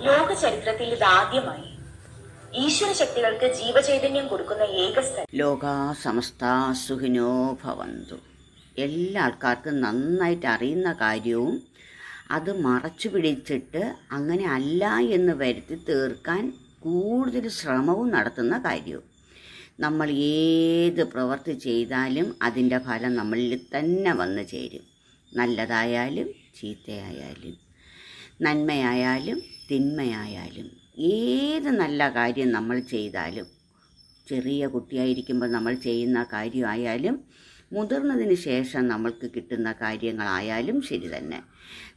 ലോക ചരിത്രത്തിൽ ഇതാദ്യമായി ഈശ്വര ശക്തികൾക്ക് ജീവചൈതന്യം കൊടുക്കുന്ന ഏക സ്ഥലം. ലോകാ സമസ്താ സുഖിനോ ഭവന്തു. എല്ലാ ആൾക്കാർക്കും നന്നായിട്ട് അറിയുന്ന കാര്യവും അത് മറച്ചു പിടിച്ചിട്ട് അങ്ങനെ അല്ല എന്ന് വരുത്തി തീർക്കാൻ കൂടുതൽ ശ്രമവും നടത്തുന്ന കാര്യവും. നമ്മൾ ഏത് പ്രവൃത്തി ചെയ്താലും അതിൻ്റെ ഫലം നമ്മളിൽ തന്നെ വന്നു ചേരും. നല്ലതായാലും ചീത്തയായാലും, നന്മയായാലും തിന്മയായാലും, ഏത് നല്ല കാര്യം നമ്മൾ ചെയ്താലും, ചെറിയ കുട്ടിയായിരിക്കുമ്പോൾ നമ്മൾ ചെയ്യുന്ന കാര്യമായാലും മുതിർന്നതിന് ശേഷം നമ്മൾക്ക് കിട്ടുന്ന കാര്യങ്ങളായാലും ശരി തന്നെ,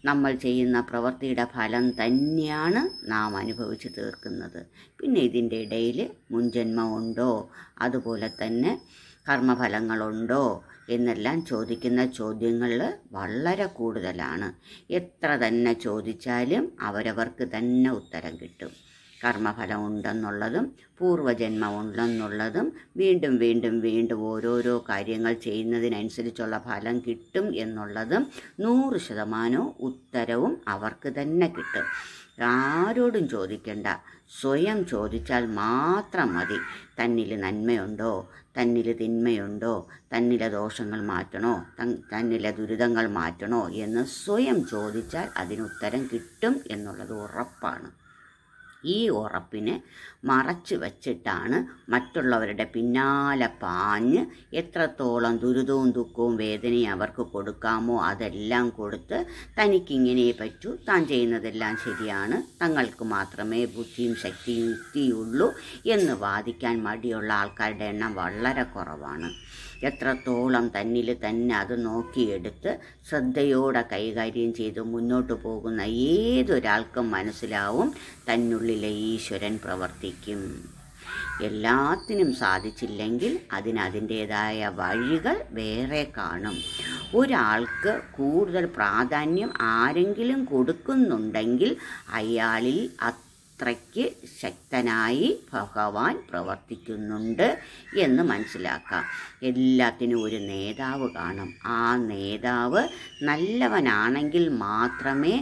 നമ്മൾ ചെയ്യുന്ന പ്രവൃത്തിയുടെ ഫലം തന്നെയാണ് നാം അനുഭവിച്ച് തീർക്കുന്നത്. പിന്നെ ഇതിൻ്റെ ഇടയിൽ മുൻജന്മമുണ്ടോ, അതുപോലെ തന്നെ കർമ്മഫലങ്ങളുണ്ടോ എന്നെല്ലാം ചോദിക്കുന്ന ചോദ്യങ്ങൾ വളരെ കൂടുതലാണ്. എത്ര തന്നെ ചോദിച്ചാലും അവരവർക്ക് തന്നെ ഉത്തരം കിട്ടും. കർമ്മഫലം ഉണ്ടെന്നുള്ളതും പൂർവ്വജന്മം ഉണ്ടെന്നുള്ളതും വീണ്ടും വീണ്ടും വീണ്ടും ഓരോരോ കാര്യങ്ങൾ ചെയ്യുന്നതിനനുസരിച്ചുള്ള ഫലം കിട്ടും എന്നുള്ളതും 100% ഉത്തരവും അവർക്ക് തന്നെ കിട്ടും. ആരോടും ചോദിക്കണ്ട, സ്വയം ചോദിച്ചാൽ മാത്രം മതി. തന്നിൽ നന്മയുണ്ടോ, തന്നിൽ തിന്മയുണ്ടോ, തന്നിലെ ദോഷങ്ങൾ മാറ്റണോ, തന്നിലെ ദുരിതങ്ങൾ മാറ്റണോ എന്ന് സ്വയം ചോദിച്ചാൽ അതിനുത്തരം കിട്ടും എന്നുള്ളത് ഉറപ്പാണ്. ഈ ഉറപ്പിനെ മറച്ചു വച്ചിട്ടാണ് മറ്റുള്ളവരുടെ പിന്നാലെ പാഞ്ഞ് എത്രത്തോളം ദുരിതവും ദുഃഖവും വേദനയും അവർക്ക് കൊടുക്കാമോ അതെല്ലാം കൊടുത്ത് തനിക്കിങ്ങനെ പറ്റൂ, താൻ ചെയ്യുന്നതെല്ലാം ശരിയാണ്, തങ്ങൾക്ക് മാത്രമേ ബുദ്ധിയും ശക്തിയും യുക്തിയുള്ളൂ എന്ന് വാദിക്കാൻ മടിയുള്ള ആൾക്കാരുടെ എണ്ണം വളരെ കുറവാണ്. എത്രത്തോളം തന്നിൽ തന്നെ അത് നോക്കിയെടുത്ത് ശ്രദ്ധയോടെ കൈകാര്യം ചെയ്ത് മുന്നോട്ട് പോകുന്ന ഏതൊരാൾക്കും മനസ്സിലാവും തന്നുള്ളിലെ ഈശ്വരൻ പ്രവർത്തിക്കും. എല്ലാത്തിനും സാധിച്ചില്ലെങ്കിൽ അതിനതിൻ്റേതായ വഴികൾ വേറെ കാണും. ഒരാൾക്ക് കൂടുതൽ പ്രാധാന്യം ആരെങ്കിലും കൊടുക്കുന്നുണ്ടെങ്കിൽ അയാളിൽ അത്രയ്ക്ക് ശക്തനായി ഭഗവാൻ പ്രവർത്തിക്കുന്നുണ്ട് എന്ന് മനസ്സിലാക്കാം. എല്ലാത്തിനും ഒരു നേതാവ് കാണും. ആ നേതാവ് നല്ലവനാണെങ്കിൽ മാത്രമേ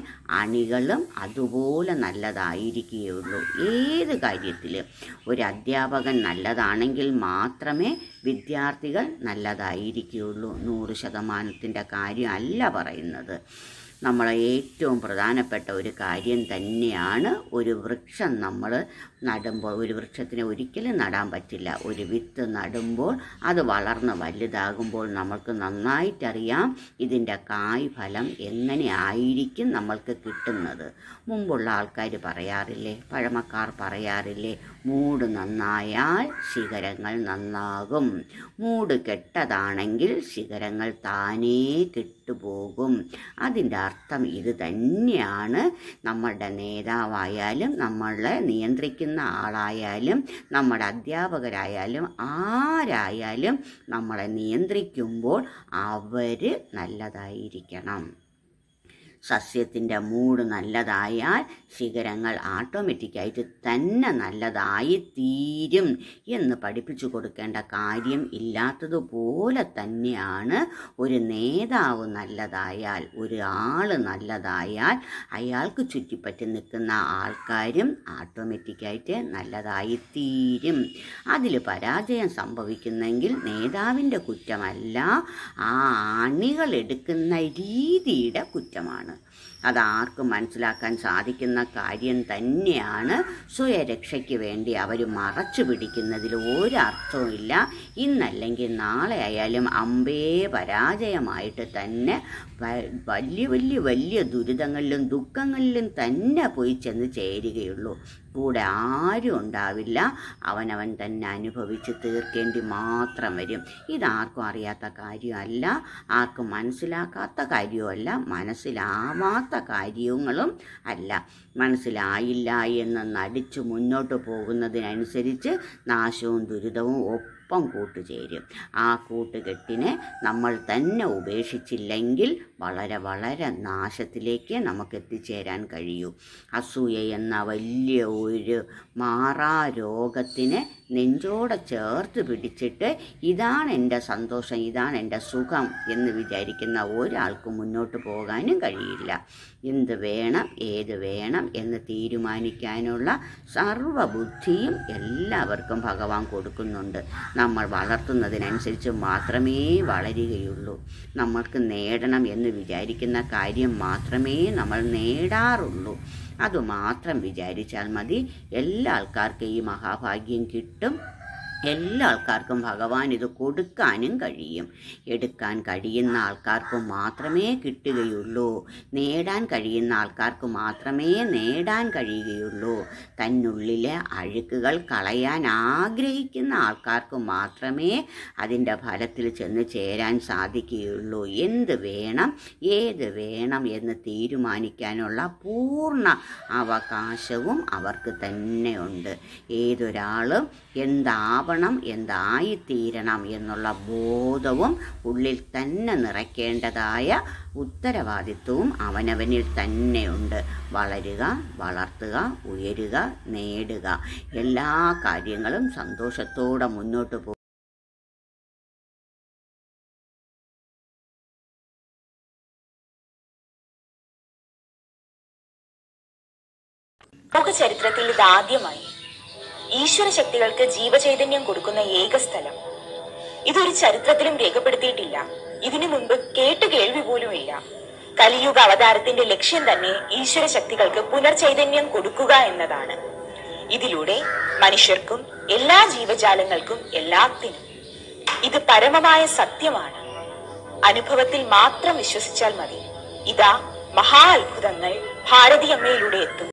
അണികളും അതുപോലെ നല്ലതായിരിക്കുകയുള്ളൂ. ഏത് കാര്യത്തിലും ഒരു അധ്യാപകൻ നല്ലതാണെങ്കിൽ മാത്രമേ വിദ്യാർത്ഥികൾ നല്ലതായിരിക്കുകയുള്ളൂ. 100% കാര്യം അല്ല പറയുന്നത്. നമ്മളെ ഏറ്റവും പ്രധാനപ്പെട്ട ഒരു കാര്യം തന്നെയാണ് ഒരു വൃക്ഷം നമ്മൾ നടുമ്പോൾ. ഒരു വൃക്ഷത്തിനെ ഒരിക്കലും നടാൻ പറ്റില്ല. ഒരു വിത്ത് നടുമ്പോൾ അത് വളർന്ന് വലുതാകുമ്പോൾ നമ്മൾക്ക് നന്നായിട്ടറിയാം ഇതിൻ്റെ കായ് ഫലം എങ്ങനെ ആയിരിക്കും നമ്മൾക്ക് കിട്ടുന്നത്. മുമ്പുള്ള ആൾക്കാർ പറയാറില്ലേ, പഴമക്കാർ പറയാറില്ലേ, മൂട് നന്നായാൽ ശിഖരങ്ങൾ നന്നാകും, മൂട് കെട്ടതാണെങ്കിൽ ശിഖരങ്ങൾ താനേ കെട്ടുപോകും. അതിൻ്റെ അർത്ഥം ഇത് തന്നെയാണ്. നമ്മളുടെ നേതാവായാലും നമ്മളെ നിയന്ത്രിക്കുന്ന ആളായാലും നമ്മുടെ അധ്യാപകരായാലും ആരായാലും നമ്മളെ നിയന്ത്രിക്കുമ്പോൾ അവർ നല്ലതായിരിക്കണം. സസ്യത്തിൻ്റെ മൂട് നല്ലതായാൽ ശിഖരങ്ങൾ ഓട്ടോമാറ്റിക്കായിട്ട് തന്നെ നല്ലതായി തീരും എന്ന് പഠിപ്പിച്ചു കൊടുക്കേണ്ട കാര്യം ഇല്ലാത്തതുപോലെ തന്നെയാണ് ഒരു നേതാവ് നല്ലതായാൽ, ഒരു ആൾ നല്ലതായാൽ അയാൾക്ക് ചുറ്റിപ്പറ്റി നിൽക്കുന്ന ആൾക്കാരും ഓട്ടോമാറ്റിക്കായിട്ട് നല്ലതായി തീരും. അതിൽ പരാജയം സംഭവിക്കുന്നെങ്കിൽ നേതാവിൻ്റെ കുറ്റമല്ല, ആ അണികൾ എടുക്കുന്ന രീതിയുടെ കുറ്റമാണ്. അതാർക്കും മനസ്സിലാക്കാൻ സാധിക്കുന്ന കാര്യം തന്നെയാണ്. സ്വയരക്ഷയ്ക്ക് വേണ്ടി അവർ മറച്ചു പിടിക്കുന്നതിൽ ഒരർത്ഥവും ഇല്ല. ഇന്നല്ലെങ്കിൽ നാളെ ആയാലും അമ്പേ പരാജയമായിട്ട് തന്നെ വലിയ വലിയ വലിയ ദുരിതങ്ങളിലും ദുഃഖങ്ങളിലും തന്നെ പോയി ചെന്ന് ചേരുകയുള്ളൂ. കൂടെ ആരും ഉണ്ടാവില്ല. അവനവൻ തന്നെ അനുഭവിച്ച് തീർക്കേണ്ടി മാത്രം വരും. ഇതാർക്കും അറിയാത്ത കാര്യമല്ല, ആർക്കും മനസ്സിലാക്കാത്ത കാര്യവുമല്ല, മനസ്സിലാവാത്ത കാര്യങ്ങളും അല്ല. മനസ്സിലായില്ല എന്ന് നടിച്ചു മുന്നോട്ട് പോകുന്നതിനനുസരിച്ച് നാശവും ദുരിതവും ഒപ്പം കൂട്ടുചേരും. ആ കൂട്ടുകെട്ടിനെ നമ്മൾ തന്നെ ഉപേക്ഷിച്ചില്ലെങ്കിൽ വളരെ വളരെ നാശത്തിലേക്ക് നമുക്ക് എത്തിച്ചേരാൻ കഴിയൂ. അസൂയ എന്ന വലിയ ഒരു മാറാരോഗത്തിനെ നെഞ്ചോടെ ചേർത്ത് പിടിച്ചിട്ട് ഇതാണ് എൻ്റെ സന്തോഷം, ഇതാണ് എൻ്റെ സുഖം എന്ന് വിചാരിക്കുന്ന ഒരാൾക്കും മുന്നോട്ട് പോകാനും കഴിയില്ല. എന്ത് വേണം, ഏത് വേണം എന്ന് തീരുമാനിക്കാനുള്ള സർവബുദ്ധിയും എല്ലാവർക്കും ഭഗവാൻ കൊടുക്കുന്നുണ്ട്. നമ്മൾ വളർത്തുന്നതിനനുസരിച്ച് മാത്രമേ വളരുകയുള്ളൂ. നമ്മൾക്ക് നേടണം എന്ന് വിചാരിക്കുന്ന കാര്യം മാത്രമേ നമ്മൾ നേടാറുള്ളൂ. അതുമാത്രം വിചാരിച്ചാൽ മതി. എല്ലാ ആൾക്കാർക്കും ഈ മഹാഭാഗ്യം കിട്ടും. എല്ലാ ആൾക്കാർക്കും ഭഗവാൻ ഇത് കൊടുക്കാനും കഴിയും. എടുക്കാൻ കഴിയുന്ന ആൾക്കാർക്ക് മാത്രമേ കിട്ടുകയുള്ളൂ. നേടാൻ കഴിയുന്ന ആൾക്കാർക്ക് മാത്രമേ നേടാൻ കഴിയുകയുള്ളൂ. തന്നുള്ളിലെ അഴുക്കുകൾ കളയാൻ ആഗ്രഹിക്കുന്ന ആൾക്കാർക്ക് മാത്രമേ അതിൻ്റെ ഫലത്തിൽ ചെന്ന് ചേരാൻ സാധിക്കുകയുള്ളൂ. എന്ത് വേണം, ഏത് വേണം എന്ന് തീരുമാനിക്കാനുള്ള പൂർണ്ണ അവകാശവും അവർക്ക് തന്നെയുണ്ട്. ഏതൊരാളും എന്താവണം, എന്തായിത്തീരണം എന്നുള്ള ബോധവും ഉള്ളിൽ തന്നെ നിറയ്ക്കേണ്ടതായ ഉത്തരവാദിത്വവും അവനവനിൽ തന്നെയുണ്ട്. വളരുക, വളർത്തുക, ഉയരുക, നേടുക. എല്ലാ കാര്യങ്ങളും സന്തോഷത്തോടെ മുന്നോട്ട് പോകും. ലോക ചരിത്രത്തിൽ ഇതാദ്യമായി ഈശ്വര ശക്തികൾക്ക് ജീവചൈതന്യം കൊടുക്കുന്ന ഏക സ്ഥലം. ഇതൊരു ചരിത്രത്തിലും രേഖപ്പെടുത്തിയിട്ടില്ല. ഇതിനു മുൻപ് കേട്ടു കേൾവി പോലുമില്ല. കലിയുഗ അവതാരത്തിന്റെ ലക്ഷ്യം തന്നെ ഈശ്വര ശക്തികൾക്ക് പുനർചൈതന്യം കൊടുക്കുക എന്നതാണ്. ഇതിലൂടെ മനുഷ്യർക്കും എല്ലാ ജീവജാലങ്ങൾക്കും എല്ലാത്തിനും. ഇത് പരമമായ സത്യമാണ്. അനുഭവത്തിൽ മാത്രം വിശ്വസിച്ചാൽ മതി. ഇതാ മഹാ അത്ഭുതങ്ങൾ ഭാരതീയമ്മയിലൂടെ എത്തും.